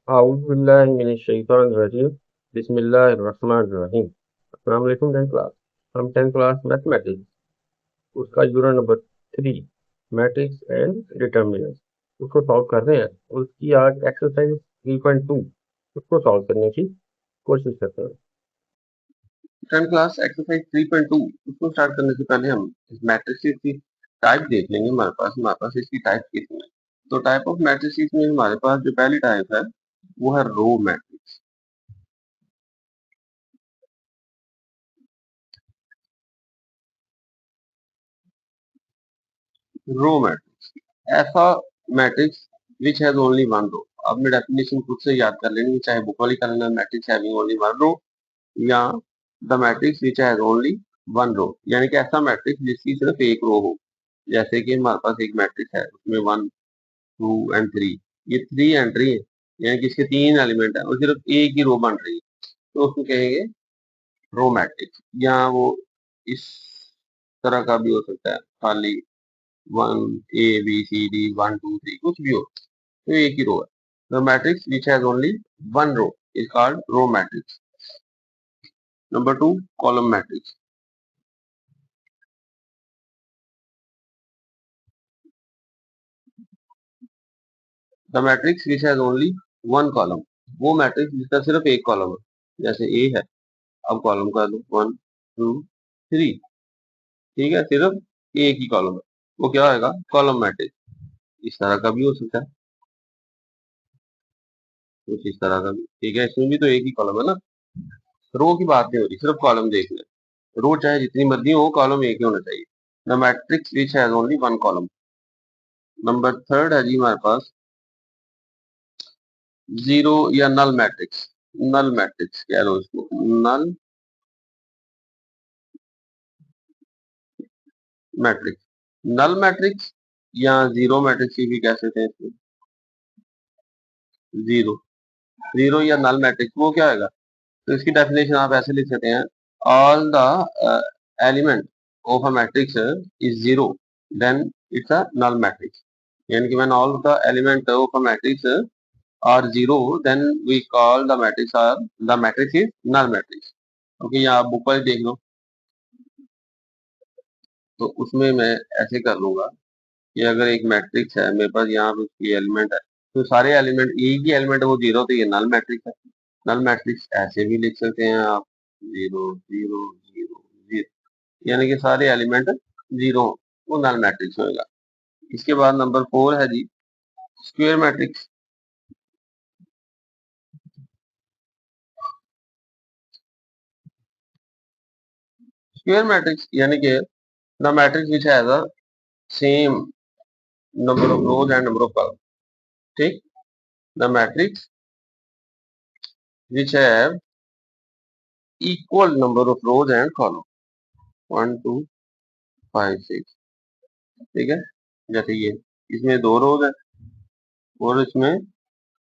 आउज़ुबिल्लाहिमिनश्शैतानिर्रजीम बिस्मिल्लाहिर्रहमानिर्रहीम। अस्सलाम वालेकुम 10th क्लास। हम 10th क्लास मैथमेटिक्स उसका unit number 3 matrix and determinants उसको सॉल्व कर रहे हैं। उसकी आज एक्सरसाइज 3.2 उसको सॉल्व करने की कोशिश करते हैं। 10th क्लास एक्सरसाइज 3.2 उसको स्टार्ट करने से पहले हम इस मैट्रिक्स की टाइप देख लेंगे। हमारे पास इसकी टाइप कितनी है। तो टाइप ऑफ मैट्रिक्स में हमारे पास जो पहली टाइप है वो है रो मैट्रिक्स। रो मैट्रिक्स ऐसा matrix which has only one row. आपने डेफिनेशन खुद से याद कर लेनी, चाहे बुक वाली कर लेना, matrix having only one row या the matrix which has only one row, यानी कि ऐसा मैट्रिक्स जिसकी सिर्फ एक रो हो। जैसे कि हमारे पास एक मैट्रिक्स है उसमें 1 2 एंड 3, ये 3 एंट्री है, यानी कि इसके 3 एलिमेंट है और सिर्फ एक ही रो बन रही है, तो उसको कहेंगे रो मैट्रिक्स। या वो इस तरह का भी हो सकता है, खाली 1 A B C D 1 2 3 कुछ भी हो, तो एक ही रो है। The matrix which has only one row is called row matrix. Number 2, column matrix. The matrix which has only one column, वो मैट्रिक्स जिसका सिर्फ एक कॉलम है, जैसे A है, अब कॉलम का दो 1 2 3, ठीक है, सिर्फ एक ही कॉलम है, वो क्या होगा, कॉलम मैट्रिक्स। इस तरह का भी हो सकता है, कुछ इस तरह का भी, ठीक है, इसमें भी तो एक ही कॉलम है ना। रो की बात नहीं हो रही, सिर्फ कॉलम देख ले। रो चाहे जितनी मर्जी हो, कॉलम एक ही होना चाहिए। The matrix which has only one column. Number third है जी हमारे पास जीरो या नल मैट्रिक्स। नल मैट्रिक्स कह रहे हो इसको, नल मैट्रिक्स। नल मैट्रिक्स या जीरो मैट्रिक्स भी कह सकते हैं इसको। जीरो जीरो या नल मैट्रिक्स वो क्या होगा, तो इसकी डेफिनेशन आप ऐसे लिख सकते हैं, all the element of a matrix is zero then it's a null matrix. यानी कि when all the element of a matrix are zero then we call the matrix are the matrix is null matrix. Okay, यहाँ आप book पर देख लो, तो उसमें मैं ऐसे कर लूंगा कि अगर एक मैट्रिक्स है मेरे पास, यहाँ पे उसकी एलिमेंट है, तो सारे एलिमेंट एक ही एलिमेंट है वो जीरो, तो ये नल मैट्रिक्स है। नल मैट्रिक्स ऐसे भी लिख सकते हैं आप, जीरो जीरो जीरो जीरो, यानी कि सारे एलिमेंट जीरो, वो नल मैट्रिक्स होगा। इसके बाद नंबर 4 है जी स्क्वायर मैट्रिक्स। स्क्वायर मैट्रिक्स यानी कि the matrix which has a same number of rows and number of column. ठीक, the matrix which have equal number of rows and column, 1 2 5 6, ठीक है, जैसे ये इसमें 2 रोज है और इसमें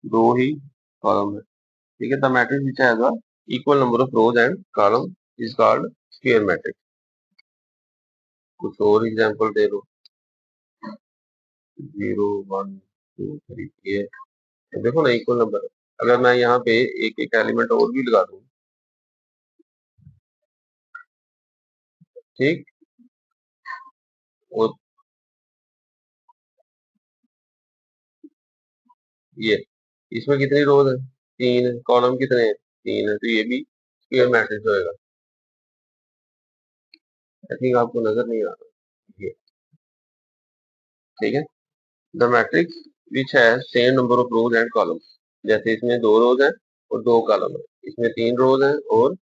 2 ही कॉलम है, ठीक है। The matrix which has a equal number of rows and column is called square matrix. कुछ और एग्जांपल दे दो, 0 1 2 3, ये देखो ना इक्वल नंबर है। अगर मैं यहाँ पे एक एक एलिमेंट और भी लगा दूं, ठीक, और ये इसमें कितनी रोज है, 3 है, कॉलम कितने हैं, 3 है, तो ये भी स्क्वायर मैट्रिक्स होएगा। आई थिंक आपको नजर नहीं आ रहा ये, ठीक है। The matrix which has same number of rows and columns, जैसे इसमें 2 रोज है और 2 कॉलम है, इसमें 3 रोज है और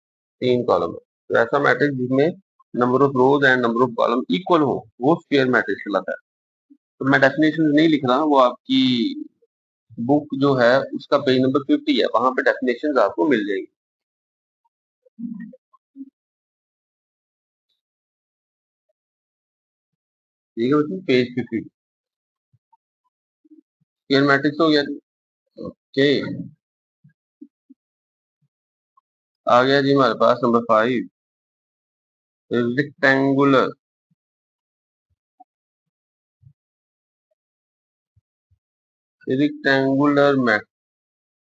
3 कॉलम है, तो ऐसा मैट्रिक्स जिसमें number of rows and number of column equal हो वो स्क्वायर मैट्रिक्स कहलाता है। तो मैं डेफिनेशन नहीं लिख रहा, वो आपकी बुक जो है उसका पेज नंबर 50 है, वहां पे डेफिनेशन आपको मिल जाएगी। ठीक है बच्चों, पेज 50 स्क्वायर मैट्रिक्स हो गया जी। ओके, आ गया जी हमारे पास नंबर 5, रेक्टेंगुलर। रेक्टेंगुलर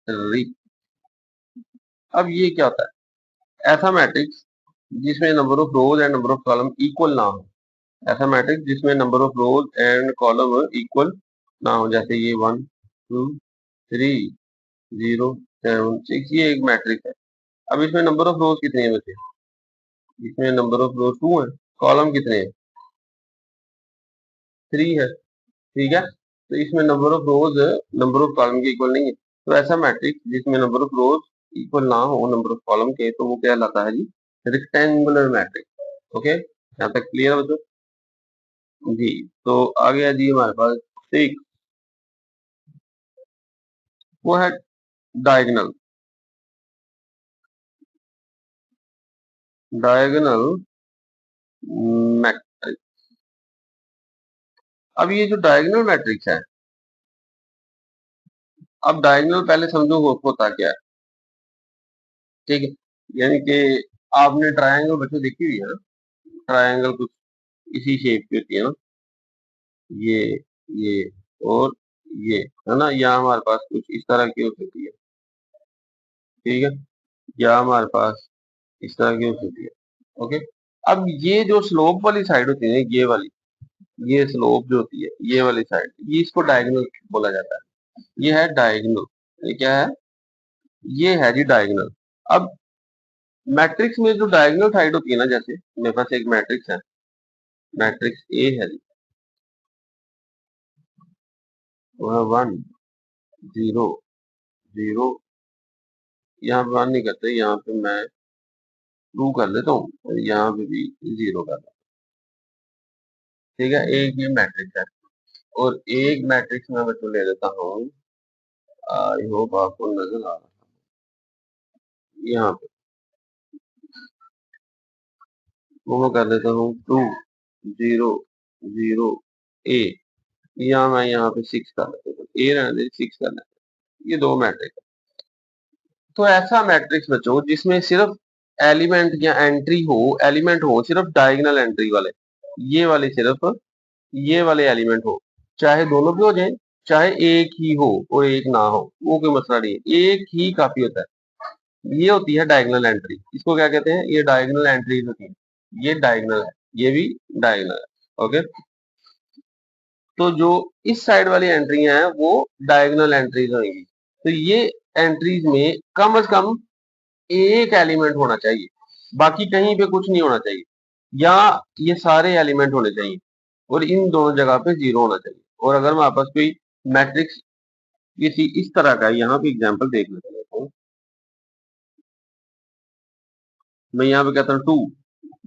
3। अब ये क्या होता है? ऐसा मैट्रिक्स जिसमें number of rows and number of column equal ना हो। ऐसा मैट्रिक्स जिसमें number of rows and column equal ना हो, जैसे ये 1 2 3 0 7 6, ये एक मैट्रिक्स है। अब इसमें नंबर ऑफ रोज कितने हैं बच्चे? इसमें नंबर ऑफ रोज 2 है। कॉलम कितने हैं? 3 है। ठीक है, तो इसमें number of rose number of column के इक्वल नहीं है। तो ऐसा मैट्रिक्स जिसमें नंबर ऑफ रोज इक्वल ना हो नंबर ऑफ कॉलम के, तो वो क्या कहलाता है जी? Rectangular matrix. ओके, यहाँ तक क्लियर है बच्चों? जी, तो आ गया जी हमारे पास एक, वो है डायगोनल। Diagonal matrix. अब ये जो डायगोनल मैट्रिक्स है, अब डायगोनल पहले समझो होता क्या है। ठीक है, यानी कि आपने ट्रायंगल बच्चों देखी हुई है ना? ट्रायंगल कुछ इसी शेप की होती है ना, ये ये और ये, है ना? यहाँ हमारे पास कुछ इस तरह की हो सकती है। ठीक है, या हमारे पास इस तरह की हो सकती है। ओके, अब ये जो स्लोप वाली साइड होती है, ये वाली, ये स्लोप जो होती है ये वाली साइड, ये इसको डायगोनल बोला जाता है। ये है डायगोनल। ये क्या है? ये है जी डायगोनल। अब मैट्रिक्स में जो डायगोनल साइड होती है ना, जैसे मेरे पास एक मैट्रिक्स है, मैट्रिक्स ए है जी, वो है 1 0 0। यहाँ पे 1 नहीं करते, यहाँ पे मैं 2 कर लेता हूँ और यहाँ पे भी 0 कर लेता हूँ। ठीक है, एक ये मैट्रिक्स है। और एक मैट्रिक्स मैं बच्चों ले लेता हूँ, आई होप आपको नजर आ रहा है यहाँ पे, वो मैं कर देता हूँ 2 0 0 ए। या मैं यहाँ पे 6 कर लेता हूँ, ए रहने दे, 6 कर लेते हैं। ये दो मैट्रिक्स। तो ऐसा मैट्रिक्स बच्चों जिसमें सिर्फ एलिमेंट या एंट्री हो, एलिमेंट हो सिर्फ डायगोनल एंट्री वाले, ये वाले सिर्फ, ये वाले एलिमेंट हो, चाहे दोनों भी हो जाए, चाहे एक ही हो और एक ना हो, वो कोई मसला नहीं है, एक ही काफी होता है। ये होती है डायगोनल एंट्री। इसको क्या कहते हैं? ये डायगोनल एंट्रीज होती है। ये डायगोनल है, ये भी डायगोनल है। ओके, तो जो इस साइड वाली एंट्रियां हैं वो डायगोनल एंट्रीज होंगी। तो ये एंट्रीज में कम से कम एक एलिमेंट होना चाहिए, बाकी कहीं पे कुछ नहीं होना चाहिए, या ये सारे एलिमेंट होने चाहिए और इन दोनों जगह पे 0 होना चाहिए। और अगर हमारे पास कोई मैट्रिक्स किसी इस तरह का, यहाँ पे एग्जांपल देख लेते हैं। मैं यहाँ पे कहता हूँ 2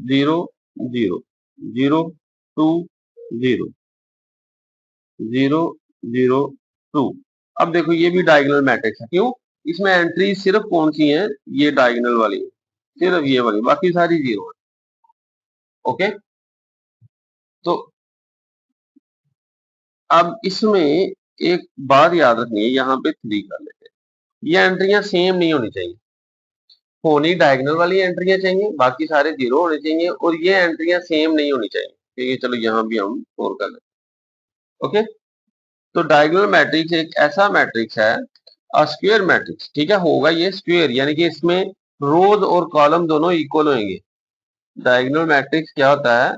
0 0 0 2 0 0 0 2। अब देखो ये भी डायगोनल मैट्रिक्स है। क्यों? इसमें एंट्री सिर्फ कौन सी है? ये डायगोनल वाली है, सिर्फ ये वाली, बाकी सारी 0 है। ओके, तो अब इसमें एक बात याद रखनी है, यहाँ पे 3 कर लेते हैं। ये एंट्रियां सेम नहीं होनी चाहिए, होनी डायगोनल वाली एंट्रियां चाहिए, बाकी सारे 0 होने चाहिए, और ये एंट्रियां सेम नहीं होनी चाहिए। ठीक है, चलो यहाँ भी हम 4 कर लेते हैं। ओके, तो डायगोनल मैट्रिक्स एक ऐसा मैट्रिक्स है, स्क्वायर मैट्रिक्स। ठीक है, होगा ये स्क्वायर, यानी कि इसमें रोज और कॉलम दोनों इक्वल होंगे। डायगोनल मैट्रिक्स क्या होता है?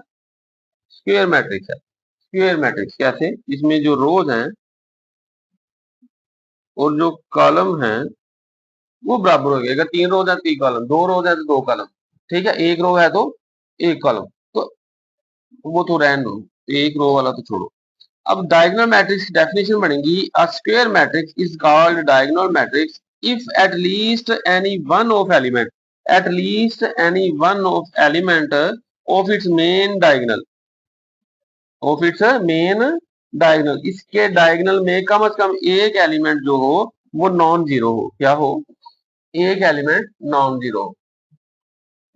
स्क्वायर मैट्रिक्स है। स्क्वायर मैट्रिक्स कैसे? इसमें जो रोज हैं और जो कॉलम हैं वो बराबर हो गए। अगर 3 रोज है तो 3 कॉलम, 2 रोज है तो 2 कॉलम। ठीक है, एक रो है तो एक कॉलम, तो वो तो रहने दो, एक रो वाला तो छोड़ो। अब डायगोनल मैट्रिक्स की डेफिनेशन बनेगी, अ square matrix is called diagonal matrix if at least any one of element, at least any one of element of its main diagonal, of its main diagonal, इसके डायगोनल में कम से कम एक element जो हो वो non zero हो। क्या हो? एक एलिमेंट नॉन जीरो।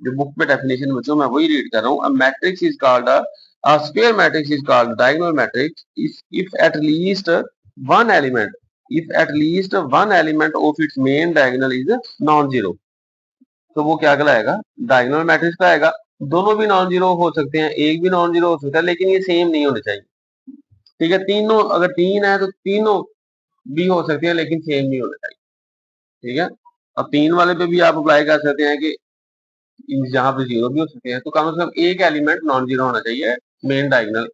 जो बुक में डेफिनेशन बच्चों मैं वही रीड कर रहा हूँ। अ matrix is called a square matrix is called diagonal matrix if at least one element, if at least one element of its main diagonal is non zero. तो वो क्या कहलाएगा? डायगोनल मैट्रिक्स कहलाएगा। दोनों भी नॉन जीरो हो सकते हैं, एक भी नॉन जीरो हो सकता है, लेकिन ये सेम नहीं होने चाहिए। ठीक है, तीनों अगर 3 है तो तीनों भी हो सकते हैं, लेकिन सेम नहीं होने चाहिए। ठीक है। अब 3 वाले पे भी आप अप्लाई कर सकते हैं कि जहां पे 0 भी हो सकते हैं, तो कम से कम एक एलिमेंट नॉन जीरो होना चाहिए मेन डायगोनल।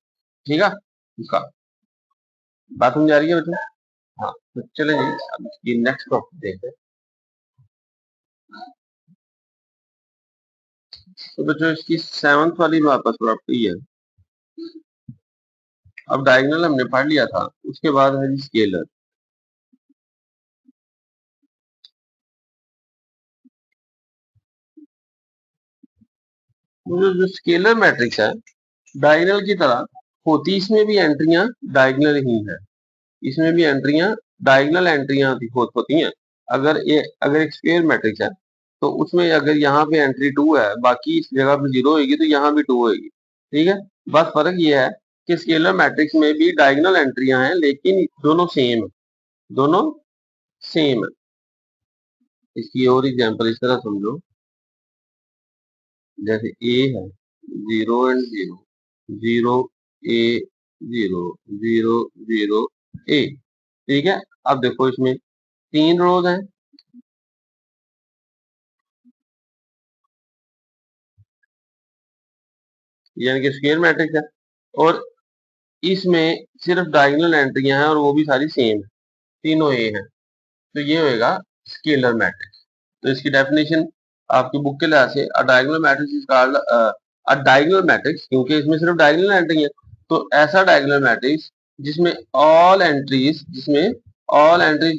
ठीक है, इसका बात समझ आ रही है बच्चों? हाँ, तो चले जी अब ये नेक्स्ट टॉपिक देखते हैं। तो बच्चों इसकी 7th वाली हमारे पास प्रॉपर्टी है। अब डायगोनल हमने पढ़ लिया था, उसके बाद है स्केलर। जो स्केलर मैट्रिक्स है डायगोनल की तरह होती, इसमें भी एंट्रियां डायगोनल ही है। इसमें भी एंट्रियां डायगोनल एंट्रियां होती हैं। अगर एक स्क्वायर मैट्रिक्स है तो उसमें अगर यहाँ पे एंट्री 2 है, बाकी इस जगह पे 0 होगी, तो यहाँ भी 2 होगी। ठीक है, बस फर्क ये है कि स्केलर मैट्रिक्स में भी डायगोनल एंट्रियां हैं, लेकिन दोनों सेम है। दोनों सेम है। इसकी और एग्जांपल इस तरह समझो, जैसे ए है 0 एंड 0, 0 ए 0, 0 0 ए। ठीक है, अब देखो इसमें 3 रोज हैं, यानी कि स्क्वायर मैट्रिक्स है, और इसमें सिर्फ डायगोनल एंट्रियां हैं और वो भी सारी सेम है, तीनों ए हैं। तो ये होएगा स्केलर मैट्रिक्स। तो इसकी डेफिनेशन आपकी बुक के लिहाज से a diagonal matrix is called a diagonal matrix, क्योंकि इसमें सिर्फ डायगोनल एंट्री है। तो ऐसा डायगोनल मैट्रिक्स जिसमें all entries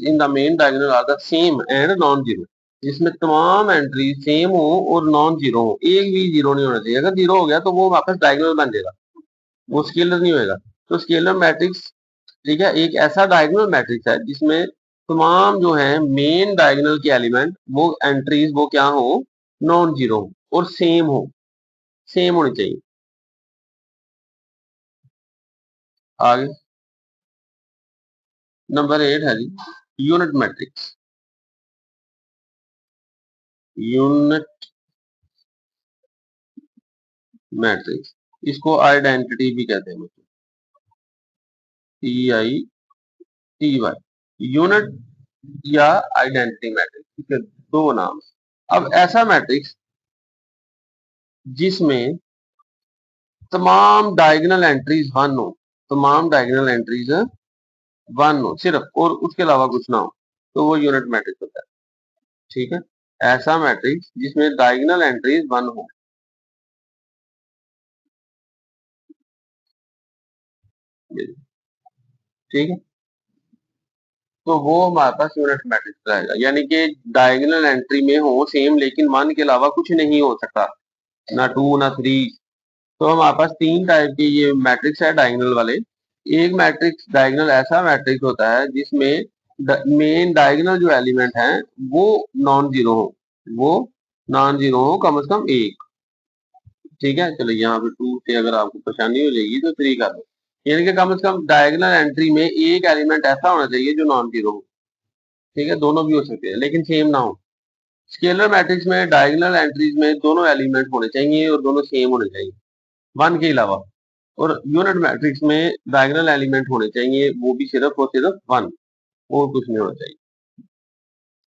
in the main diagonal are the same and non zero, जिसमें तमाम एंट्री सेम हो और नॉन जीरो हो, एक भी जीरो नहीं होना चाहिए। अगर जीरो हो गया तो वो वापस डायगोनल बन जाएगा, वो स्केलर नहीं होएगा। तो स्केलर मैट्रिक्स, ठीक है, एक ऐसा डायगोनल मैट्रिक्स है जिसमें तमाम जो है मेन डायगोनल के एलिमेंट वो एंट्रीज वो क्या हो, नॉन जीरो हो और सेम हो, सेम होनी चाहिए। आगे नंबर 8 है जी यूनिट मैट्रिक्स। यूनिट मैट्रिक्स, इसको आइडेंटिटी भी कहते हैं, TITY, यूनिट या आइडेंटिटी मैट्रिक्स, इसके दो नाम। अब ऐसा मैट्रिक्स जिसमें तमाम डायगोनल एंट्रीज वन हो, तमाम डायगोनल एंट्रीज वन हो सिर्फ, और उसके अलावा कुछ ना हो, तो वो यूनिट मैट्रिक्स होता है। ठीक है, ऐसा मैट्रिक्स जिसमें डायगोनल एंट्रीज वन हो। ठीक है, तो वो हमारे पास यूनिट मैट्रिक्स रहेगा, यानी कि डायगोनल एंट्री में हो सेम, लेकिन वन के अलावा कुछ नहीं हो सकता, ना टू ना थ्री। तो हमारे पास तीन टाइप के ये मैट्रिक्स है डायगोनल वाले। एक मैट्रिक्स डायगोनल ऐसा मैट्रिक्स होता है जिसमें मेन डायगोनल जो एलिमेंट है वो नॉन जीरो हो, वो नॉन जीरो हो कम से कम एक। ठीक है, चलो यहाँ पे 2 से अगर आपको परेशानी हो जाएगी तो 3 कर दो, यानी कि कम से कम डायगोनल एंट्री में एक एलिमेंट ऐसा होना चाहिए जो नॉन जीरो हो। ठीक है, दोनों भी हो सकते हैं लेकिन सेम ना हो। स्केलर मैट्रिक्स में डायगोनल एंट्रीज में दोनों एलिमेंट होने चाहिए और दोनों सेम होने चाहिए, वन के अलावा। और यूनिट मैट्रिक्स में डायगोनल एलिमेंट होने चाहिए, वो भी सिर्फ और सिर्फ वन, और कुछ नहीं होना चाहिए।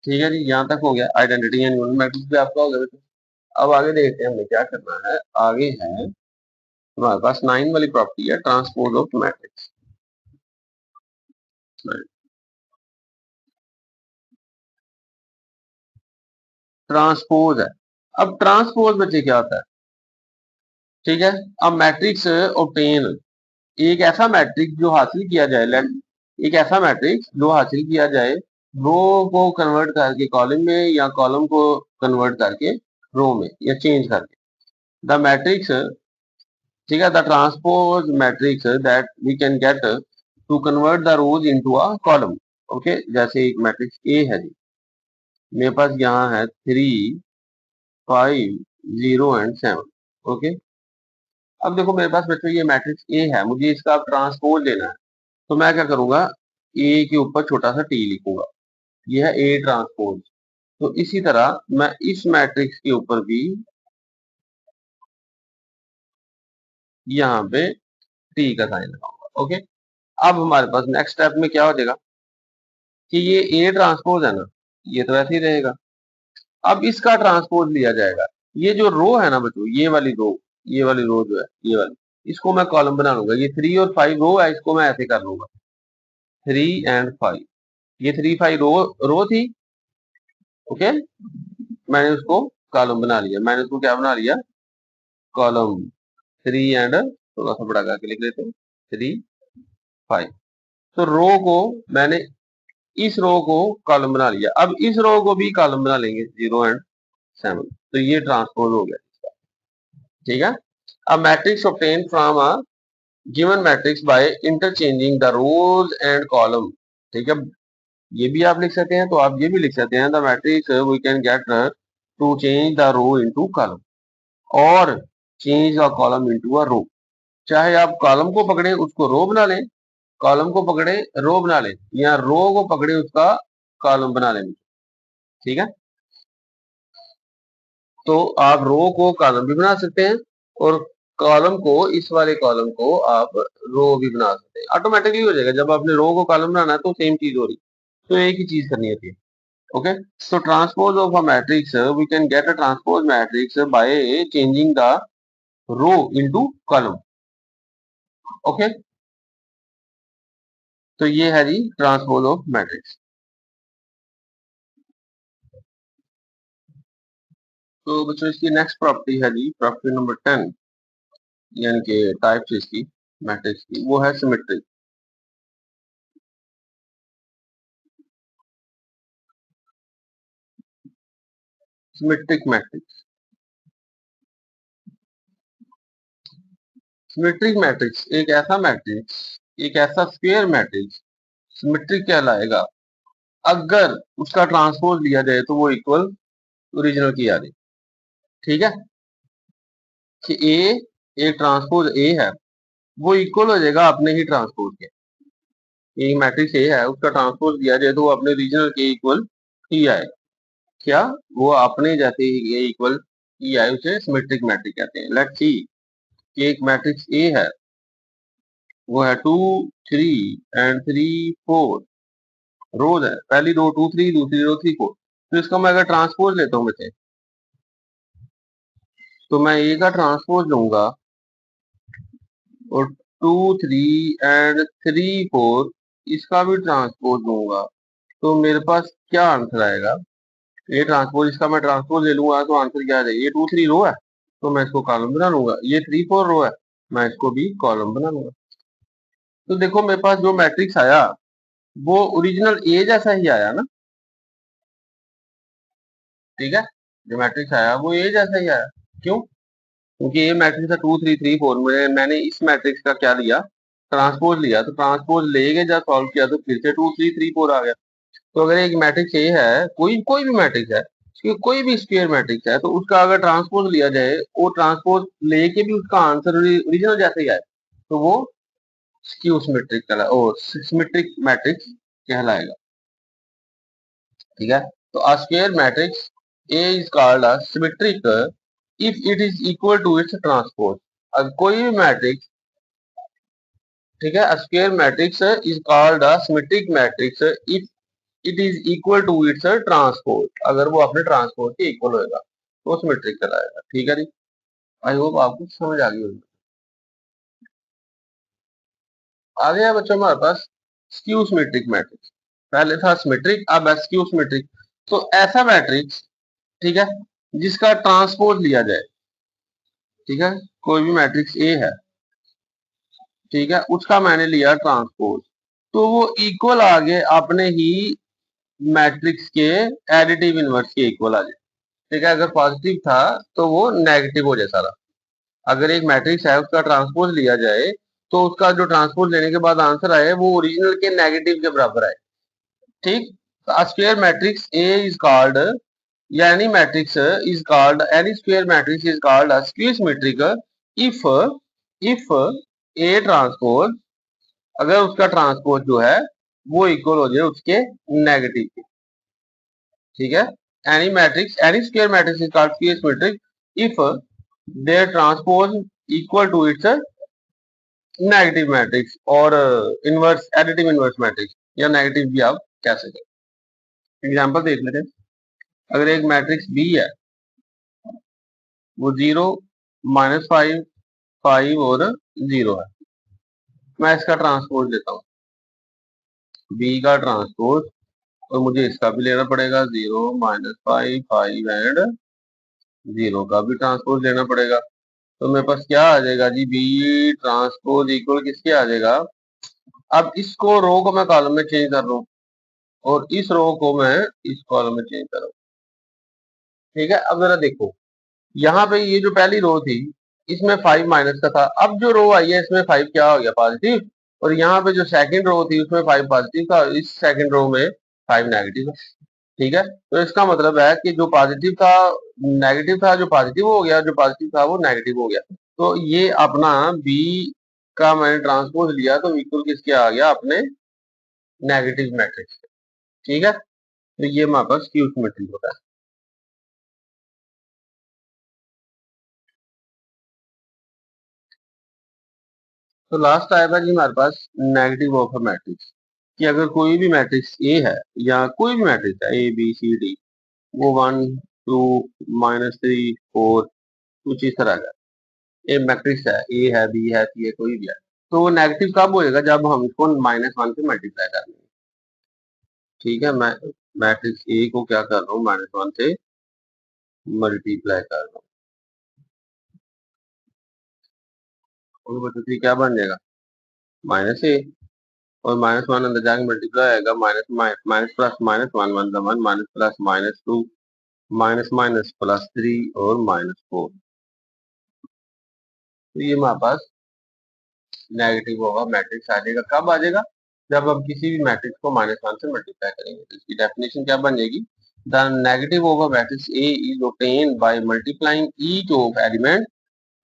ठीक है जी, यहाँ तक हो गया आइडेंटिटी एंड यूनिट मैट्रिक्स भी आपका हो गया बेटा। अब आगे देखते हैं हमें क्या करना है। आगे है हमारे पास 9 वाली प्रॉपर्टी है ट्रांसपोज ऑफ मैट्रिक्स। ट्रांसपोज है। अब ट्रांसपोज बच्चे क्या होता है? ठीक है, अब मैट्रिक्स ऑब्टेन, एक ऐसा मैट्रिक्स जो हासिल किया जाए, एक ऐसा मैट्रिक्स जो हासिल किया जाए रो को कन्वर्ट करके कॉलम में, या कॉलम को कन्वर्ट करके रो में, या चेंज करके द मैट्रिक्स। ठीक है, the transpose matrix that we can get to convert the rows into a column. Okay, जैसे एक मैट्रिक्स ए है जी, मेरे पास यहाँ है 3 5 0 एंड 7। ओके, अब देखो मेरे पास बच्चों ये मैट्रिक्स ए है, मुझे इसका अब ट्रांसपोज लेना है। तो मैं क्या करूंगा, ए के ऊपर छोटा सा टी लिखूंगा, ये है ए ट्रांसपोज। तो इसी तरह मैं इस मैट्रिक्स के ऊपर भी यहाँ पे टी का साइन लगाऊंगा। ओके, अब हमारे पास नेक्स्ट स्टेप में क्या हो जाएगा कि ये ए ट्रांसपोज है ना, ये तो ऐसे ही रहेगा। अब इसका ट्रांसपोज लिया जाएगा। ये जो रो है ना बच्चों, ये वाली रो जो है, ये वाली, इसको मैं कॉलम बना लूंगा। ये 3 और 5 रो है, इसको मैं ऐसे कर लूंगा 3 एंड 5। ये 3 5 रो थी। ओके, मैंने उसको कॉलम बना लिया। मैंने उसको क्या बना लिया, कॉलम 3 एंड, थोड़ा सा बड़ा करके लिख लेते हैं 3 5। तो रो को मैंने, इस रो को कॉलम बना लिया। अब इस रो को भी कॉलम बना लेंगे 0 एंड 7। तो ये ट्रांसपोज हो गया। ठीक है। अब matrix obtained from a given matrix by interchanging the rows and column. ठीक है, ये भी आप लिख सकते हैं, तो आप ये भी लिख सकते हैं, the matrix we can get to change the row into column और change the column into a row. चाहे आप कॉलम को पकड़े उसको रो बना लें, कॉलम को पकड़े रो बना लें, या रो को पकड़े उसका कॉलम बना लें। ठीक है, तो आप रो को कॉलम भी बना सकते हैं और कॉलम को, इस वाले कॉलम को आप रो भी बना सकते हैं। ऑटोमेटिकली हो जाएगा। जब आपने रो को कॉलम बनाना है तो सेम चीज हो रही, तो एक ही चीज करनी होती है। Okay, so transpose of a matrix, we can get a transpose matrix by changing the row into column. Okay, तो ये है जी ट्रांसपोज ऑफ मैट्रिक्स। तो बच्चों इसकी नेक्स्ट प्रॉपर्टी है जी प्रॉपर्टी नंबर 10, यानी कि टाइप्स इसकी मैट्रिक्स की, वो है symmetry. Symmetric matrix, symmetric matrix एक ऐसा मैट्रिक्स, एक ऐसा स्क्वायर मैट्रिक्स सिमेट्रिक कहलाएगा अगर उसका ट्रांसपोज लिया जाए तो वो इक्वल ओरिजिनल की आ रही। ठीक है, कि ए एक ट्रांसपोज ए है, वो इक्वल हो जाएगा अपने ही ट्रांसपोज के। एक मैट्रिक्स ए है, उसका ट्रांसपोज दिया जाए तो वो अपने रीजनल के इक्वल ही आए। क्या, वो अपने जैसे ही ए इक्वल ही आए, उसे सिमेट्रिक मैट्रिक कहते हैं। लेट्स सी कि एक मैट्रिक्स ए है, वो है 2 3 एंड 3 4 रोज है। पहली रो 2 3, दूसरी रो 3 4। तो इसका मैं अगर ट्रांसपोज लेता हूँ बच्चे, तो मैं ए का ट्रांसपोज लूंगा और 2 3 एंड 3 4 इसका भी ट्रांसपोज लूंगा, तो मेरे पास क्या आंसर आएगा। ये ट्रांसपोज, इसका मैं ट्रांसपोज ले लूंगा तो आंसर क्या आ जाएगा। ये 2 3 रो है तो मैं इसको कॉलम बना लूंगा, ये 3 4 रो है मैं इसको भी कॉलम बना लूंगा। तो देखो मेरे पास जो मैट्रिक्स आया वो ओरिजिनल ए जैसा ही आया ना। ठीक है, जो मैट्रिक्स आया वो ए जैसा ही आया। क्यों, क्योंकि ये मैट्रिक्स था 2 3 3 4 में, मैंने इस मैट्रिक्स का क्या लिया, ट्रांसपोज लिया। तो ट्रांसपोज लेके जब सॉल्व किया तो फिर से 2 3 3 4 आ गया। तो अगर एक मैट्रिक्स ए है, कोई कोई भी मैट्रिक्स है, कोई भी स्क्वायर मैट्रिक्स है, तो उसका अगर ट्रांसपोज लिया जाए, वो ट्रांसपोज लेके भी उसका आंसर ओरिजिनल जैसे ही आए, तो वो स्क्यू सिमेट्रिक कहला और सिमेट्रिक मैट्रिक्स कहलाएगा। ठीक है, तो a square matrix A is called a symmetric if it is equal to its transpose. अब कोई भी मैट्रिक्स, ठीक है, a square matrix is called a symmetric matrix if it is equal to its transpose. अगर वो अपने transpose के equal होएगा तो सिमेट्रिक कहलाएगा। ठीक है जी, आई होप आपको समझ आ गई होगी। आ गया बच्चों हमारे पास स्क्यू सिमेट्रिक मैट्रिक्स। पहले था सिमेट्रिक, अब है स्क्यू सिमेट्रिक। तो ऐसा मैट्रिक्स, ठीक है, जिसका ट्रांसपोज लिया जाए। ठीक है, कोई भी मैट्रिक्स ए है, ठीक है, उसका मैंने लिया ट्रांसपोज, तो वो इक्वल आ गए अपने ही मैट्रिक्स के एडिटिव इनवर्स के इक्वल आ जाए। ठीक है, अगर पॉजिटिव था तो वो नेगेटिव हो जाए सारा। अगर एक मैट्रिक्स है उसका ट्रांसपोज लिया जाए तो उसका जो ट्रांसपोज लेने के बाद आंसर आए वो ओरिजिनल के नेगेटिव के बराबर आए। ठीक, square matrix A is called, या any matrix is called, any square matrix is called skew symmetric if if A transpose, अगर उसका ट्रांसपोज जो है वो इक्वल हो जाए उसके नेगेटिव के। ठीक है, any matrix, any square matrix is called square symmetric if their transpose equal to its negative matrix और इनवर्स, एडिटिव इनवर्स मैट्रिक्स, या नेगेटिव भी आप कह सकते हैं। एग्जाम्पल देख लेते हैं। अगर एक मैट्रिक्स बी है, वो 0, -5, 5 और 0 है। मैं इसका ट्रांसपोज लेता हूँ, बी का ट्रांसपोज, और मुझे इसका भी लेना पड़ेगा 0, -5, 5 एंड 0 का भी ट्रांसपोज लेना पड़ेगा। तो मेरे पास क्या आ जाएगा जी, बी ट्रांसपोज इक्वल किसके आ जाएगा। अब इसको रो को मैं कॉलम में चेंज कर रहा हूँ, और इस रो को मैं इस कॉलम में चेंज कर रहा हूँ। ठीक है, अब जरा देखो, यहाँ पे ये जो पहली रो थी, इसमें 5 माइनस का था। अब जो रो आई है इसमें 5 क्या हो गया, पॉजिटिव। और यहाँ पे जो सेकंड रो थी उसमें 5 पॉजिटिव था, इस सेकंड रो में 5 नेगेटिव है। ठीक है, तो इसका मतलब है कि जो पॉजिटिव था नेगेटिव था, जो पॉजिटिव हो गया, जो पॉजिटिव था वो नेगेटिव हो गया। तो ये अपना बी का मैंने ट्रांसपोज लिया, तो इक्वल किसके आ गया, अपने नेगेटिव मैट्रिक्स। ठीक है, तो ये हमारे पास क्यू सिमेट्री होता है। तो लास्ट आएगा जी हमारे पास नेगेटिव ऑफ अ मैट्रिक्स, कि अगर कोई भी मैट्रिक्स ए है, या कोई भी मैट्रिक्स है ए बी सी डी, वो 1, 2, -3, 4 कुछ इस तरह का ए मैट्रिक्स है, ए है, बी है, सी है, कोई भी है, तो वो नेगेटिव कब होएगा, जब हम इसको -1 से मल्टीप्लाई करेंगे। ठीक है, मैं मैट्रिक्स ए को क्या कर रहा हूँ, -1 से मल्टीप्लाई कर रहा हूँ, और बच्चों क्या बन जाएगा, -a, और -1 अंदर जाके मल्टीप्लाई आएगा, minus minus plus -1 1 1 minus plus -2 minus minus +3 और -4। तो ये हमारे पास नेगेटिव होगा मैट्रिक्स आ जाएगा। कब आ जाएगा, जब हम किसी भी मैट्रिक्स को -1 से मल्टीप्लाई करेंगे। तो इसकी डेफिनेशन क्या बन जाएगी, the negative of a matrix A is obtained by multiplying each of element.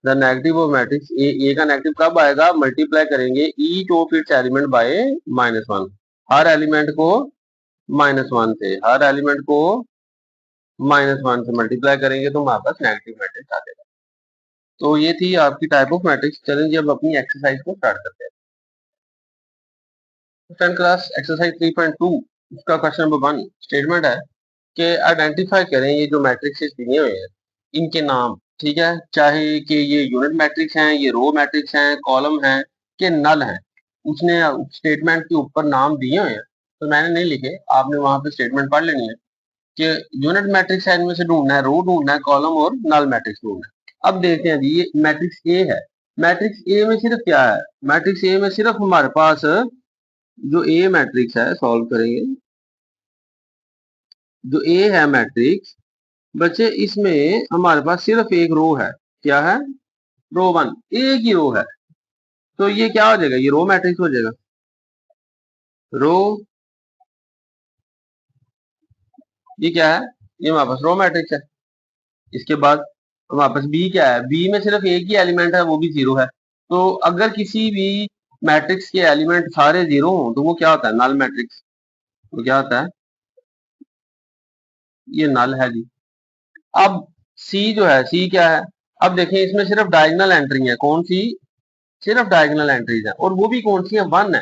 The negative of matrix A का नेगेटिव कब आएगा, मल्टीप्लाई करेंगे each of its element by -1। Her element को -1 से, हर एलिमेंट को -1 से मल्टीप्लाई करेंगे, तो हमारे पास नेगेटिव मैट्रिक्स आ जाएगा। तो ये थी आपकी टाइप ऑफ मैट्रिक्स। चलेंगे अब अपनी एक्सरसाइज को स्टार्ट करते हैं। 10th क्लास एक्सरसाइज 3.2 उसका क्वेश्चन नंबर 1 स्टेटमेंट है कि आइडेंटिफाई करें ये जो मैट्रिक्सेस दिए हुए हैं, इनके नाम। ठीक है, चाहे कि ये यूनिट मैट्रिक्स हैं, ये रो मैट्रिक्स हैं, कॉलम हैं, कि नल हैं। उसने स्टेटमेंट के ऊपर नाम दिए हुए हैं, तो मैंने नहीं लिखे, आपने वहां पे स्टेटमेंट पढ़ लेनी है कि यूनिट मैट्रिक्स है, इनमें से ढूंढना है, रो ढूंढना है, कॉलम और नल मैट्रिक्स ढूंढना है। अब देखते हैं जी, ये मैट्रिक्स ए है। मैट्रिक्स ए में सिर्फ क्या है, मैट्रिक्स ए में सिर्फ हमारे पास जो ए मैट्रिक्स है, सॉल्व करेंगे, जो ए है मैट्रिक्स बच्चे, इसमें हमारे पास सिर्फ एक रो है। क्या है, रो 1, एक ही रो है। तो ये क्या हो जाएगा, ये रो मैट्रिक्स हो जाएगा। रो, ये क्या है, ये हमारे पास रो मैट्रिक्स है। इसके बाद हमारे पास बी क्या है, बी में सिर्फ एक ही एलिमेंट है, वो भी 0 है। तो अगर किसी भी मैट्रिक्स के एलिमेंट सारे 0 हो, तो वो क्या होता है, नल मैट्रिक्स। तो क्या होता है, ये नल है जी। अब सी जो है, सी क्या है, अब देखें इसमें सिर्फ डायगोनल एंट्री है, कौन सी, सिर्फ डायगोनल एंट्रीज है, और वो भी कौन सी है, 1 है।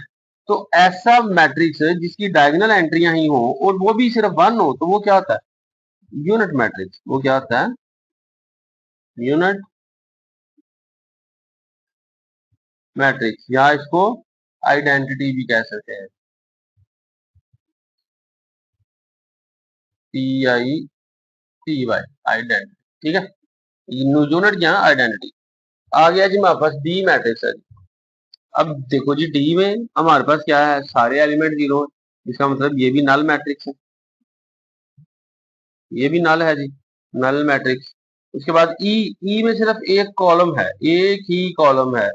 तो ऐसा मैट्रिक्स जिसकी डायगोनल एंट्रियां ही हो और वो भी सिर्फ 1 हो, तो वो क्या होता है, यूनिट मैट्रिक्स। वो क्या होता है, यूनिट मैट्रिक्स, या इसको आइडेंटिटी भी कह सकते हैं, TITY, आइडेंटिटी। ठीक है, यूनिट क्या, आइडेंटिटी। आ गया जी हमारे पास डी मैट्रिक्स है। अब देखो जी, डी में हमारे पास क्या है, सारे एलिमेंट 0 है, इसका मतलब ये भी नल मैट्रिक्स है, ये भी नल है जी, नल मैट्रिक्स। उसके बाद ई, ई में सिर्फ एक कॉलम है, एक ही कॉलम है,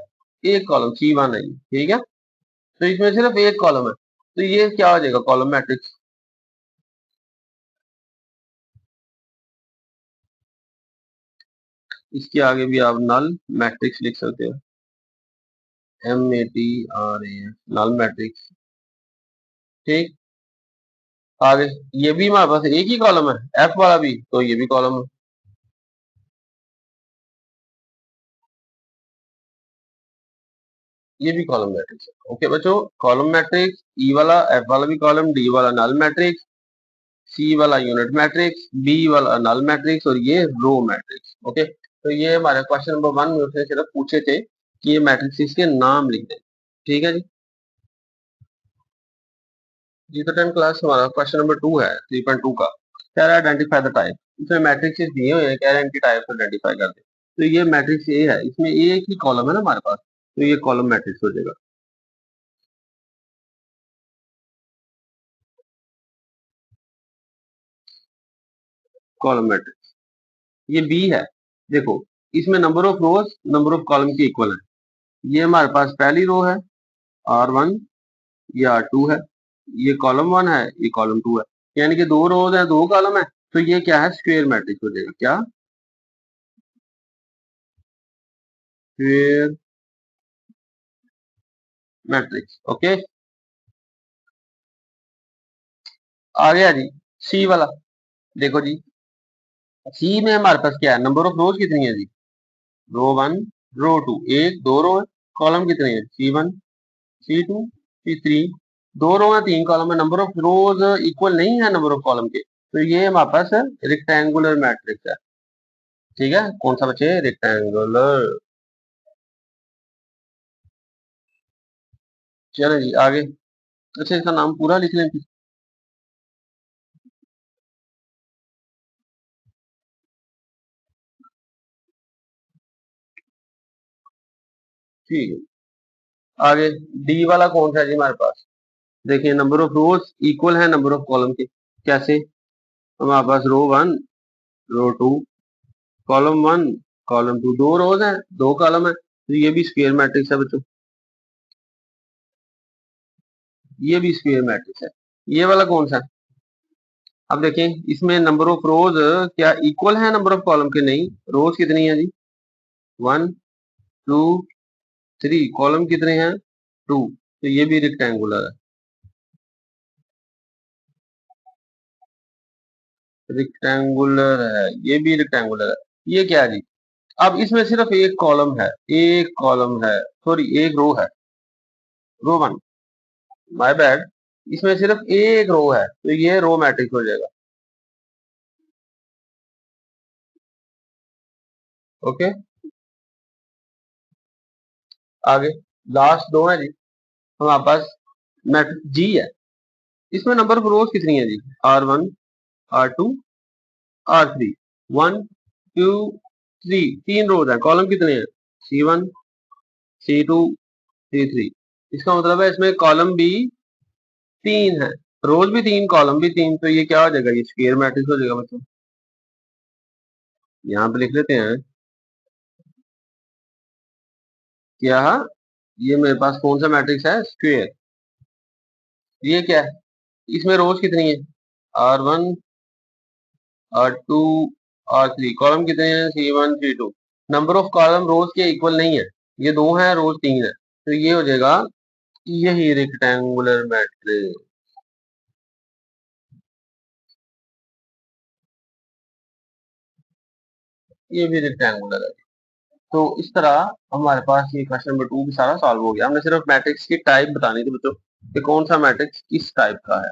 एक कॉलम C1 है, ठीक है। तो इसमें सिर्फ एक कॉलम है, तो ये क्या हो जाएगा, कॉलम मैट्रिक्स। इसके आगे भी आप नल मैट्रिक्स लिख सकते हो, MATRAX, नल मैट्रिक्स। ठीक, आगे ये भी हमारे पास एक ही कॉलम है, F वाला भी, तो ये भी कॉलम है, ये भी कॉलम मैट्रिक्स है। ओके बच्चों, कॉलम मैट्रिक्स, ई वाला, F वाला भी कॉलम, डी वाला नल मैट्रिक्स, सी वाला यूनिट मैट्रिक्स, बी वाला नल मैट्रिक्स और ये रो मैट्रिक्स। ओके, तो ये हमारे क्वेश्चन नंबर 1 में उसने सिर्फ पूछे थे कि ये मैट्रिक्स के नाम लिख दें। ठीक है जी। जी तो 10 क्लास हमारा क्वेश्चन नंबर 2 है 3.2 का। कह रहा है आइडेंटिफाई द टाइप। इसमें मैट्रिक्स दिए हुए हैं, कह रहे हैं इनकी टाइप आइडेंटिफाई कर दे। तो ये मैट्रिक्स ए है, इसमें एक ही कॉलम है ना हमारे पास, तो ये कॉलम मैट्रिक्स हो जाएगा। कॉलम मैट्रिक्स ये बी है। देखो इसमें number of rose number of column के इक्वल है। ये हमारे पास पहली रो है R1, ये R2 है, ये कॉलम 1 है, ये कॉलम 2 है, यानी कि दो रोज है दो कॉलम है, तो ये क्या है स्क्वायर मैट्रिक्स हो जाएगा। क्या स्क्वायर मैट्रिक्स। ओके, आ गया जी सी वाला। देखो जी सी में हमारे पास क्या है, नंबर ऑफ रोज कितनी है जी, रो 1 रो 2, एक दो रो है, कॉलम कितने हैं C1 C2 C3, दो रो है तीन कॉलम है, नंबर ऑफ रोज इक्वल नहीं है नंबर ऑफ कॉलम के, तो ये हमारे पास रेक्टेंगुलर मैट्रिक्स है। ठीक है, कौन सा बच्चे, रेक्टेंगुलर। चलो जी आगे। अच्छा इसका नाम पूरा लिख लें फिर। ठीक है, आगे डी वाला कौन सा है जी हमारे पास। देखिए नंबर ऑफ रोज इक्वल है नंबर ऑफ कॉलम के। कैसे, हमारे पास रो 1 रो 2 कॉलम 1 कॉलम 2, दो रोज है दो कॉलम है, तो ये भी स्क्वायर मैट्रिक्स है बच्चों, ये भी स्क्वायर मैट्रिक्स है। ये वाला कौन सा है, अब देखें इसमें नंबर ऑफ रोज क्या इक्वल है नंबर ऑफ कॉलम के, नहीं, रोज कितनी है जी 1 2 3, कॉलम कितने हैं 2, तो ये भी रेक्टेंगुलर है। रेक्टेंगुलर है, ये भी रेक्टेंगुलर है। ये क्या है जी, अब इसमें सिर्फ एक कॉलम है, एक कॉलम है, सॉरी एक रो है, रो 1, माय बैड, इसमें सिर्फ एक रो है, तो ये रो मैट्रिक्स हो जाएगा। ओके, आगे लास्ट दो है जी हमारे पास, मैट्रिक्स जी है। इसमें नंबर ऑफ रोज कितनी है जी, R1 R2 R3, 1 2 3, तीन रोज है, कॉलम कितने हैं C1 C2 C3, इसका मतलब है इसमें कॉलम भी तीन है, रोज भी तीन कॉलम भी तीन, तो ये क्या हो जाएगा, ये स्क्वायर मैट्रिक्स हो जाएगा बच्चों। यहाँ पे लिख लेते हैं क्या, ये मेरे पास कौन सा मैट्रिक्स है स्क्वायर। ये क्या है, इसमें रोज कितनी है R1 R2 R3, कॉलम कितने हैं C1 C2, number of column रोज के इक्वल नहीं है, ये दो हैं रोज तीन है, तो ये हो जाएगा यही रेक्टेंगुलर मैट्रिक्स। ये भी रेक्टेंगुलर है। तो इस तरह हमारे पास ये क्वेश्चन नंबर 2 भी सारा सॉल्व हो गया। हमने सिर्फ मैट्रिक्स की टाइप बतानी थी बच्चों कि कौन सा मैट्रिक्स किस टाइप का है।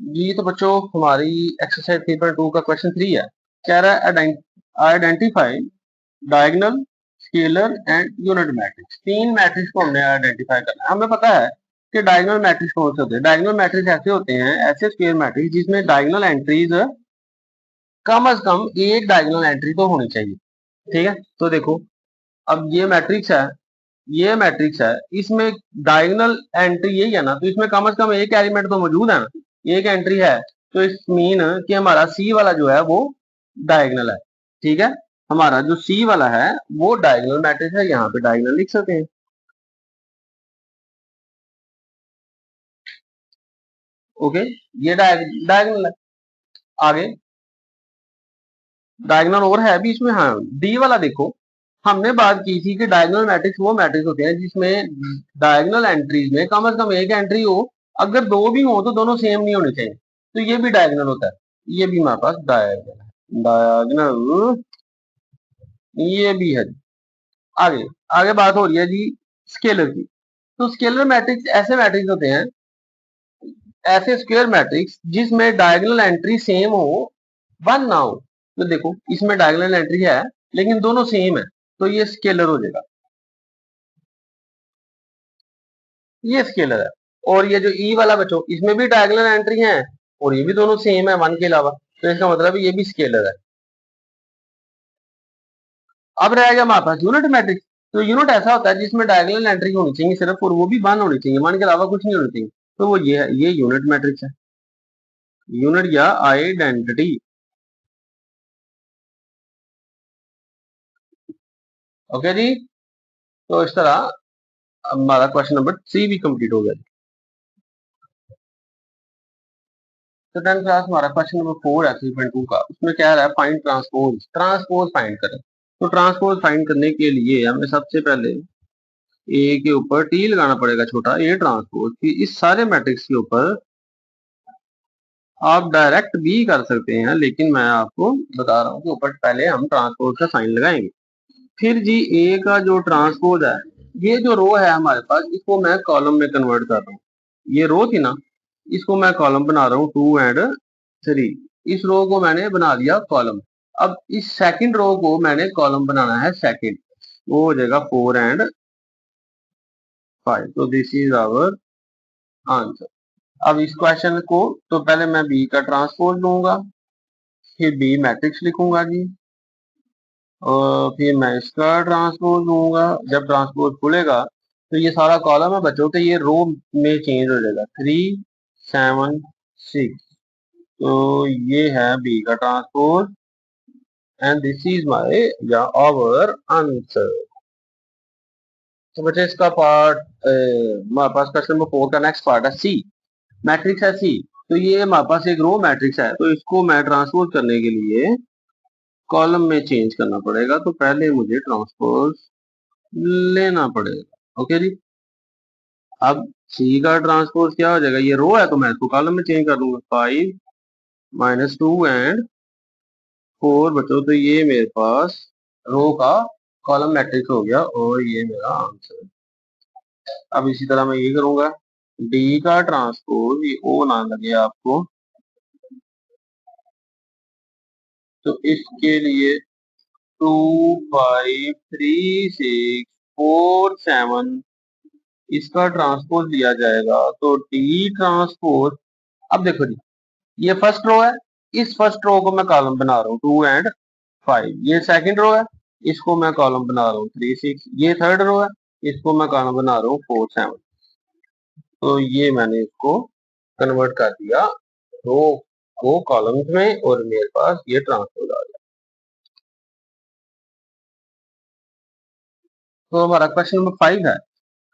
जी तो बच्चों हमारी एक्सरसाइज 3.2 का क्वेश्चन 3 है। कह रहा है identify diagonal scalar and unit matrix. तीन मैट्रिक्स को हमने आइडेंटिफाई करना है। हमें पता है कि डायगोनल मैट्रिक्स कौन से होते हैं। डायगोनल मैट्रिक्स ऐसे होते हैं, ऐसे स्क्वायर मैट्रिक्स जिसमें डायगोनल एंट्रीज कम से कम एक डायगोनल एंट्री तो होनी चाहिए। ठीक है, तो देखो अब ये मैट्रिक्स है, ये मैट्रिक्स है, इसमें डायगोनल एंट्री यही है ना, तो इसमें कम से कम एक एलिमेंट तो मौजूद है ना, एक एंट्री है, तो इस मीन कि हमारा सी वाला जो है वो डायगोनल है। ठीक है, हमारा जो सी वाला है वो डायगोनल मैट्रिक्स है, यहाँ पे डायगोनल लिख सकते हैं। ओके, ये डायगोनल है। आगे डायगोनल और है बीच में, हाँ डी वाला देखो, हमने बात की थी कि डायगोनल मैट्रिक्स वो मैट्रिक्स होते हैं जिसमें डायगोनल एंट्रीज में कम से कम एक एंट्री हो, अगर दो भी हो तो दोनों सेम नहीं होने चाहिए, तो ये भी डायगोनल होता है। ये भी हमारे पास डायगोनल है, डायगोनल ये भी है। आगे आगे बात हो रही है जी स्केलर की। तो स्केलर मैट्रिक्स ऐसे मैट्रिक्स होते हैं, ऐसे स्क्वायर मैट्रिक्स जिसमें डायगोनल एंट्री सेम हो, वन ना हो। तो देखो इसमें डायगोनल एंट्री है लेकिन दोनों सेम है, तो ये स्केलर हो जाएगा, ये स्केलर है। और ये जो ई वाला बच्चों, इसमें भी डायगोनल एंट्री है और ये भी दोनों सेम है वन के अलावा, तो इसका मतलब ये भी स्केलर है। अब रह गया हमारे पास यूनिट मैट्रिक्स। तो यूनिट ऐसा होता है जिसमें डायगोनल एंट्री होनी चाहिए सिर्फ, और वो भी वन होनी चाहिए, वन के अलावा कुछ नहीं होनी चाहिए। तो वो ये है, ये यूनिट मैट्रिक्स है, यूनिट या आइडेंटिटी। ओके जी, तो इस तरह हमारा क्वेश्चन नंबर 3 भी कंप्लीट हो गया। तो 10th क्लास हमारा क्वेश्चन नंबर 4 है 3.2 का। उसमें क्या रहा है, फाइंड ट्रांसपोज, ट्रांसपोज फाइंड करें। तो ट्रांसपोज फाइंड करने के लिए हमें सबसे पहले ए के ऊपर टी लगाना पड़ेगा छोटा, ए ट्रांसपोज की। इस सारे मैट्रिक्स के ऊपर आप डायरेक्ट भी कर सकते हैं, लेकिन मैं आपको बता रहा हूँ कि ऊपर पहले हम ट्रांसपोज का साइन लगाएंगे। फिर जी ए का जो ट्रांसपोज है, ये जो रो है हमारे पास, इसको मैं कॉलम में कन्वर्ट कर रहा हूँ। ये रो थी ना, इसको मैं कॉलम बना रहा हूँ 2 एंड 3। इस रो को मैंने बना दिया कॉलम। अब इस सेकंड रो को मैंने कॉलम बनाना है सेकंड, वो हो जाएगा 4 एंड 5। तो दिस इज आवर आंसर। अब इस क्वेश्चन को, तो पहले मैं बी का ट्रांसपोज लूंगा, फिर बी मैट्रिक्स लिखूंगा जी, और फिर मैं इसका ट्रांसपोज लूंगा। जब ट्रांसपोज खुलेगा तो ये सारा कॉलम है बच्चों, तो ये रो में चेंज हो जाएगा 3 7 6। तो ये है बी का transpose and this is my या आवर आंसर। तो बच्चे इसका पार्ट हमारे पास क्वेश्चन नंबर 4 का नेक्स्ट पार्ट है सी, मैट्रिक्स है सी। तो ये हमारे पास एक रो मैट्रिक्स है, तो इसको मैं ट्रांसपोज करने के लिए कॉलम में चेंज करना पड़ेगा। तो पहले मुझे ट्रांसपोज लेना पड़ेगा। ओके जी, अब सी का ट्रांसपोज क्या हो जाएगा, ये रो है तो मैं इसको कॉलम में चेंज कर दूंगा, 5 -2 एंड 4 बच्चों। तो ये मेरे पास रो का कॉलम मैट्रिक्स हो गया और ये मेरा आंसर। अब इसी तरह मैं ये करूंगा, डी का ट्रांसपोज, ये ओ ना लगे आपको, तो इसके लिए 2 5 3 6 4 7 इसका ट्रांसपोज लिया जाएगा। तो डी ट्रांसपोज, अब देखो जी, ये फर्स्ट रो है, इस फर्स्ट रो को मैं कॉलम बना रहा हूँ 2 एंड 5। ये सेकंड रो है, इसको मैं कॉलम बना रहा हूँ 3 6। ये थर्ड रो है, इसको मैं कॉलम बना रहा हूँ 4 7। तो ये मैंने इसको कन्वर्ट कर दिया रो को कॉलम्स में, और मेरे पास ये ट्रांसपोज आ गया। तो हमारा क्वेश्चन नंबर 5 है,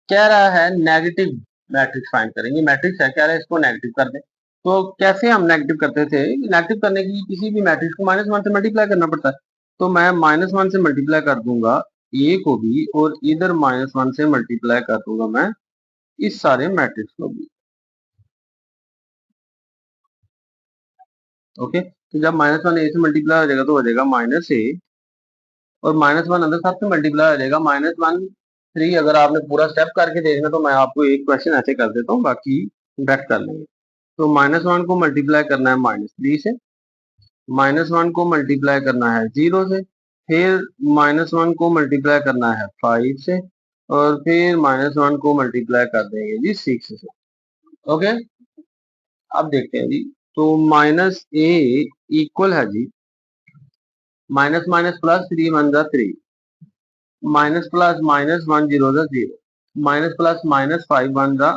कह रहा है नेगेटिव मैट्रिक्स फाइंड करेंगे। मैट्रिक्स है, कह रहा है इसको नेगेटिव कर दे। तो कैसे हम नेगेटिव करते थे, नेगेटिव करने के लिए किसी भी मैट्रिक्स को -1 से मल्टीप्लाई करना पड़ता है। तो मैं -1 से मल्टीप्लाई कर दूंगा ए को भी, और इधर -1 से मल्टीप्लाई कर दूंगा मैं इस सारे मैट्रिक्स को भी। ओके, तो जब -1 ए से मल्टीप्लाई हो जाएगा तो हो जाएगा -a, और -1 अंदर सबसे मल्टीप्लाई हो जाएगा -1 3। अगर आपने पूरा स्टेप करके देखना तो मैं आपको एक क्वेश्चन ऐसे कर देता हूँ, बाकी डायरेक्ट कर लेंगे। तो -1 को मल्टीप्लाई करना है -3 से, -1 को मल्टीप्लाई करना है 0 से, फिर -1 को मल्टीप्लाई करना है 5 से, और फिर -1 को मल्टीप्लाई कर देंगे जी 6 से। ओके, अब देखते हैं जी। तो -a इक्वल है जी, माइनस माइनस प्लस 3 1 जा 3, माइनस प्लस -1 0 जा 0, माइनस प्लस -5 1 जा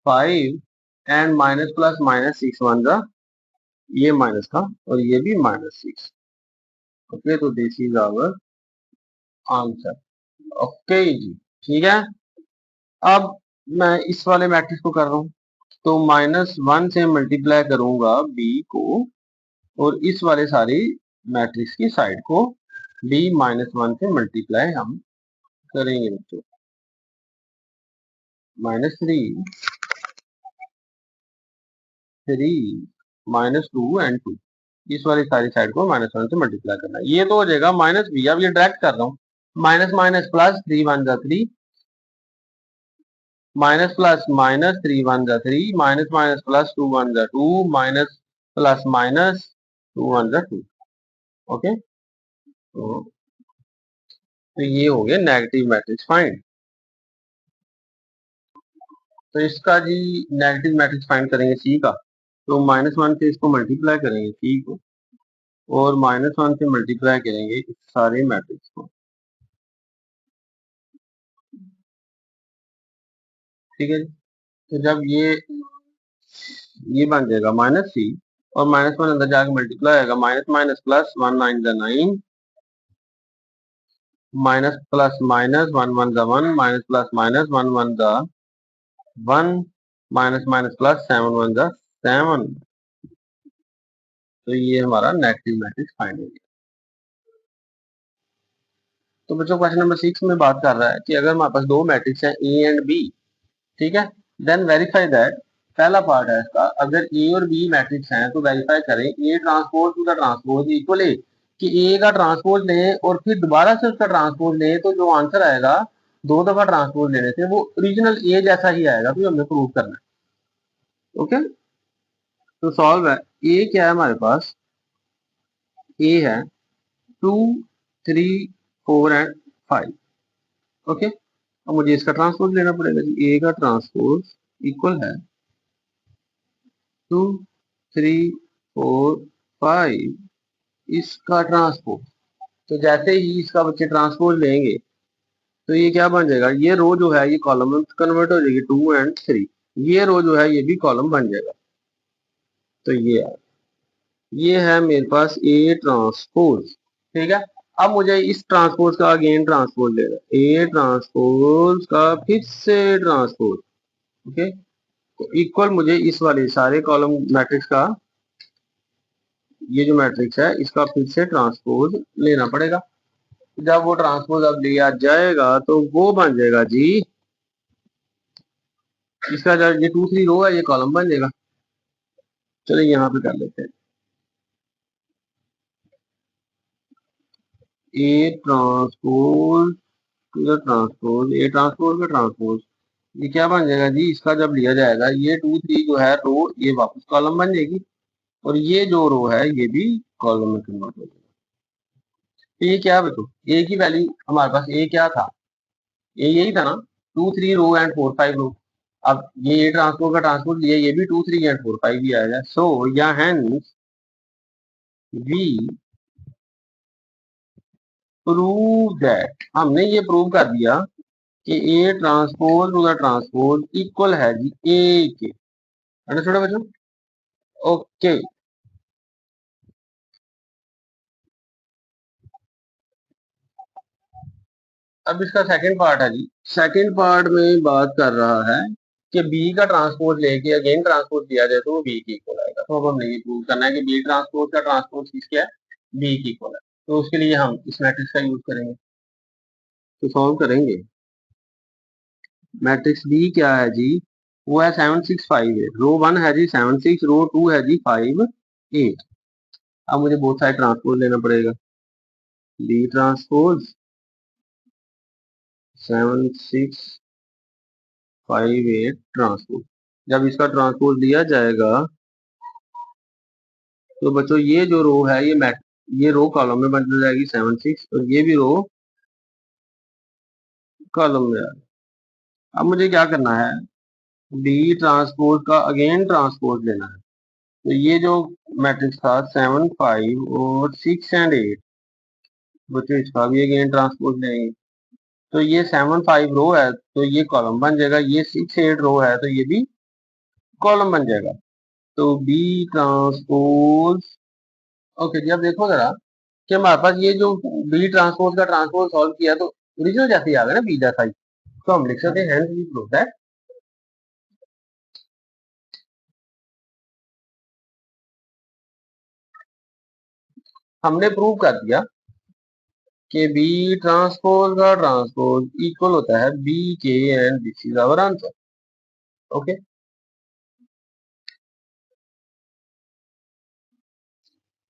5, एंड माइनस प्लस -6 1 जा ये माइनस का, और ये भी -6। ओके, तो this is our answer. Okay जी, ठीक है। अब मैं इस वाले मैट्रिक्स को कर रहा हूँ, तो -1 से मल्टीप्लाई करूंगा बी को, और इस वाले सारी मैट्रिक्स की साइड को b -1 से मल्टीप्लाई हम करेंगे बच्चों। -3 3 -2 एंड 2, इस वाली सारी साइड को -1 से मल्टीप्लाई करना है। ये तो हो जाएगा -b। अब ये डायरेक्ट कर रहा हूँ, माइनस माइनस प्लस 3 1 जा 3, माइनस प्लस माइनस 3 1 जा 3, माइनस माइनस प्लस 2 1 जा 2, माइनस प्लस माइनस 2 1 जा 2। ओके, तो ये हो गया नेगेटिव मैट्रिक्स फाइंड। तो इसका जी नेगेटिव मैट्रिक्स फाइंड करेंगे सी का, तो -1 से इसको मल्टीप्लाई करेंगे सी को, और -1 से मल्टीप्लाई करेंगे इस सारे मैट्रिक्स को। ठीक है जी। तो जब ये बन जाएगा माइनस सी, और -1 अंदर जाके मल्टीप्लाई आएगा, माइनस माइनस प्लस 1 9 जा 9, माइनस प्लस माइनस 1 1 जा 1, माइनस प्लस माइनस 1 1 जा 1, माइनस माइनस प्लस 7 1 जा 7। तो ये हमारा नेगेटिव मैट्रिक्स फाइंड हो गया। तो बच्चों क्वेश्चन नंबर 6 में बात कर रहा है कि अगर हमारे पास दो मैट्रिक्स हैं ए एंड बी, ठीक है, देन वेरीफाई दैट, पहला पार्ट है इसका, अगर ए और बी मैट्रिक्स हैं तो वेरीफाई करें A transpose to the transpose equal A, कि ए का ट्रांसपोज लें और फिर दोबारा से उसका ट्रांसपोज लें, तो जो आंसर आएगा दो दफा ट्रांसपोज लेने से वो ओरिजिनल ए जैसा ही आएगा, तो हमें प्रूव करना है। ओके, तो सॉल्व है। ए क्या है हमारे पास, ए है 2 3 4 एंड 5। ओके, अब मुझे इसका ट्रांसपोज लेना पड़ेगा जी। ए का ट्रांसपोज इक्वल है 2 3 4 5, इसका ट्रांसपोज। तो जैसे ही इसका बच्चे ट्रांसपोज लेंगे तो ये क्या बन जाएगा, ये रो जो है ये कॉलम में कन्वर्ट हो जाएगी 2 एंड 3, ये रो जो है ये भी कॉलम बन जाएगा। तो ये है मेरे पास ए ट्रांसपोज। ठीक है, अब मुझे इस ट्रांसपोज का अगेन ट्रांसपोज लेना है, ए ट्रांसपोज का फिर से ट्रांसपोज। ओके, तो इक्वल मुझे इस वाले सारे कॉलम मैट्रिक्स का, ये जो मैट्रिक्स है इसका फिर से ट्रांसपोज लेना पड़ेगा। जब वो ट्रांसपोज अब लिया जाएगा तो वो बन जाएगा जी, इसका जो ये 2 3 रो है ये कॉलम बन जाएगा। चलिए यहाँ पे कर लेते हैं, A transpose to the transpose, A transpose का ट्रांसपोज, ये क्या बन जाएगा जी, इसका जब लिया जाएगा ये 2 3 जो है रो ये वापस कॉलम बन जाएगी, और ये जो रो है ये भी कॉलम में कन्वर्ट हो जाएगा। तो ये क्या बच्चों, ए की वैल्यू हमारे पास ए क्या था, ए यही था ना, 2 3 रो एंड 4 5 रो। अब ये ट्रांसपोज का ट्रांसपोज लिया, ये भी 2 3 एंड 4 5 भी आएगा। सो या हेंस वी प्रूव दैट, हमने ये प्रूव कर दिया कि A transpose to the transpose equal है जी ए के। अंडरस्टूड बच्चों? ओके, अब इसका सेकंड पार्ट है जी। सेकंड पार्ट में बात कर रहा है कि बी का ट्रांसपोज लेके अगेन ट्रांसपोज दिया जाए तो वो बी के इक्वल आएगा। तो अब हमने ये प्रूव करना है कि बी ट्रांसपोज का ट्रांसपोज किसका है, बी के इक्वल है। तो उसके लिए हम इस मैट्रिक्स का यूज करेंगे, तो सॉल्व करेंगे। मैट्रिक्स बी क्या है जी, वो है 7 6 5 8। रो 1 है जी 7 6, रो 2 है जी 5 8। अब मुझे बोथ साइड ट्रांसपोज लेना पड़ेगा, बी ट्रांसपोज 7 6 5 8 ट्रांसपोज। जब इसका ट्रांसपोज लिया जाएगा तो बच्चों ये जो रो है ये रो कॉलम में बन जाएगी 7 6, और ये भी रो कॉलम में आएगी। अब मुझे क्या करना है, बी ट्रांसपोज का अगेन ट्रांसपोज लेना है। तो ये जो मैट्रिक्स था 7 5 और 6 एंड 8, बच्चों इसका भी अगेन ट्रांसपोज लेंगे। तो ये 7 5 रो है तो ये कॉलम बन जाएगा, ये 6 8 रो है तो ये भी कॉलम बन जाएगा। तो बी ट्रांसपोज, ओके जी। अब देखो जरा कि हमारे पास ये जो बी ट्रांसपोज का ट्रांसपोज सॉल्व किया तो ओरिजिनल जैसे ही आ गया ना बी जैसा ही, तो हम लिख सकते हैं हेंस वी प्रूव दैट हमने प्रूव कर दिया कि बी ट्रांसपोज का ट्रांसपोज इक्वल होता है बी के, and this is our answer. Okay,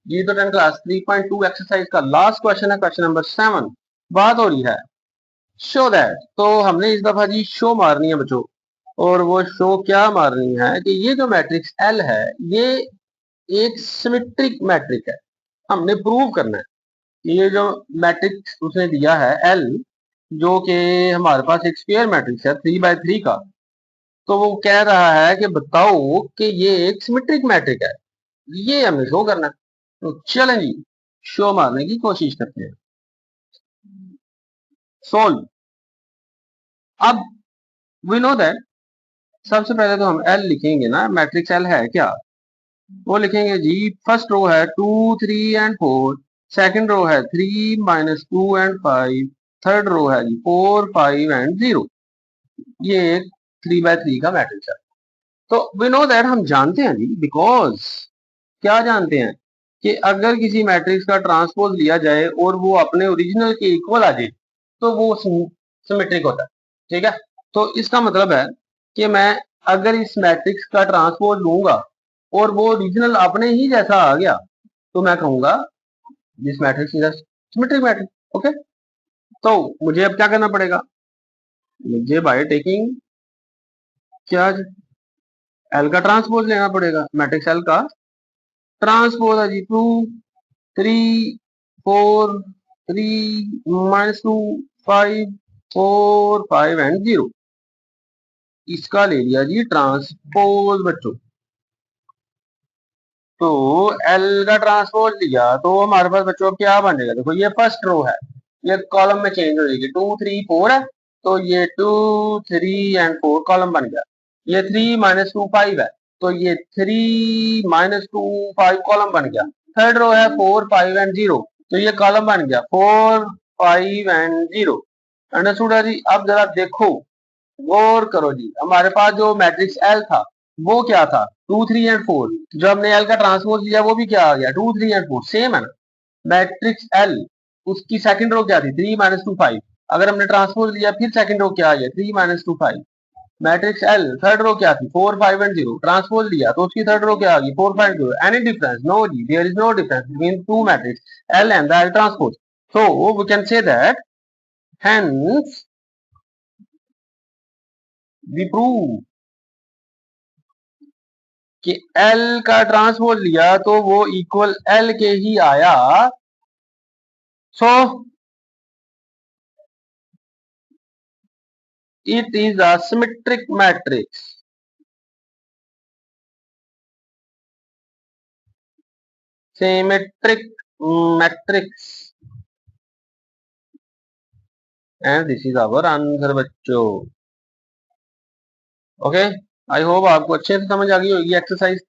ये तो 10 क्लास 3.2 एक्सरसाइज का लास्ट क्वेश्चन है, क्वेश्चन नंबर 7। बात हो रही है शो दैट, तो हमने इस दफा जी शो मारनी है बच्चों और वो शो क्या मार रही है कि ये जो मैट्रिक्स एल है ये एक सिमेट्रिक मैट्रिक है। हमने प्रूव करना है कि ये जो मैट्रिक्स उसने दिया है एल, जो कि हमारे पास एक स्क्वायर मैट्रिक्स है 3 बाय 3 का, तो वो कह रहा है कि बताओ कि ये एक सिमेट्रिक मैट्रिक है। ये हमें शो करना है। तो चलें जी, शो मारने की कोशिश करते हैं। सोल्व। अब वी नो दैट, सबसे पहले तो हम एल लिखेंगे ना, मैट्रिक्स एल है क्या, वो लिखेंगे जी। फर्स्ट रो है 2, 3 एंड 4, सेकंड रो है 3, -2 एंड 5, थर्ड रो है जी 4, 5 एंड 0। ये एक 3 बाय 3 का मैट्रिक्स है। तो वी नो दैट, हम जानते हैं जी, बिकॉज क्या जानते हैं कि अगर किसी मैट्रिक्स का ट्रांसपोज लिया जाए और वो अपने ओरिजिनल के इक्वल आ जाए तो वो सिमेट्रिक होता है। ठीक है, तो इसका मतलब है कि मैं अगर इस मैट्रिक्स का ट्रांसपोज लूंगा और वो ओरिजिनल अपने ही जैसा आ गया तो मैं कहूंगा this matrix is symmetric matrix. Okay, तो मुझे अब क्या करना पड़ेगा, मुझे बाय टेकिंग क्या एल का ट्रांसपोज लेना पड़ेगा। मैट्रिक्स एल का ट्रांसपोज है जी 2, 3, 4, 3, -2, 5, 4, 5 एंड 0। इसका ले लिया जी ट्रांसपोज बच्चों। तो एल का ट्रांसपोज लिया तो हमारे पास बच्चों क्या बनेगा, देखो ये फर्स्ट रो है, ये कॉलम में चेंज हो जाएगी। 2, 3, 4 है तो ये 2, 3 एंड 4 कॉलम बन गया। ये 3, -2, 5 है तो ये 3, -2, 5 कॉलम बन गया। थर्ड रो है 4, 5 एंड 0 तो ये कॉलम बन गया 4, 5 एंड 0। अंडरस्टूड है जी। अब जरा देखो, गौर करो जी, हमारे पास जो मैट्रिक्स एल था वो क्या था, 2, 3 एंड 4। जो हमने एल का ट्रांसपोज लिया वो भी क्या आ गया, 2, 3 एंड 4 सेम है ना। मैट्रिक्स एल उसकी सेकंड रो क्या थी, 3, -2, 5। अगर हमने ट्रांसपोज लिया फिर सेकंड रो क्या आ गया, 3, -2, 5। मैट्रिक्स एल थर्ड रो क्या थी, 4, 5 एंड 0। ट्रांसपोज लिया तो उसकी थर्ड रो क्या आ गई, 4, 5, 0। एनी डिफरेंस, नो जी, there is no difference between two matrix L and the L transpose. So we can say that hence we prove कि L का ट्रांसपोज लिया तो वो इक्वल एल के ही आया। So it is a symmetric matrix. Symmetric matrix and this is our answer बच्चों। Okay, I hope आपको अच्छे से समझ आ गई होगी एक्सरसाइज।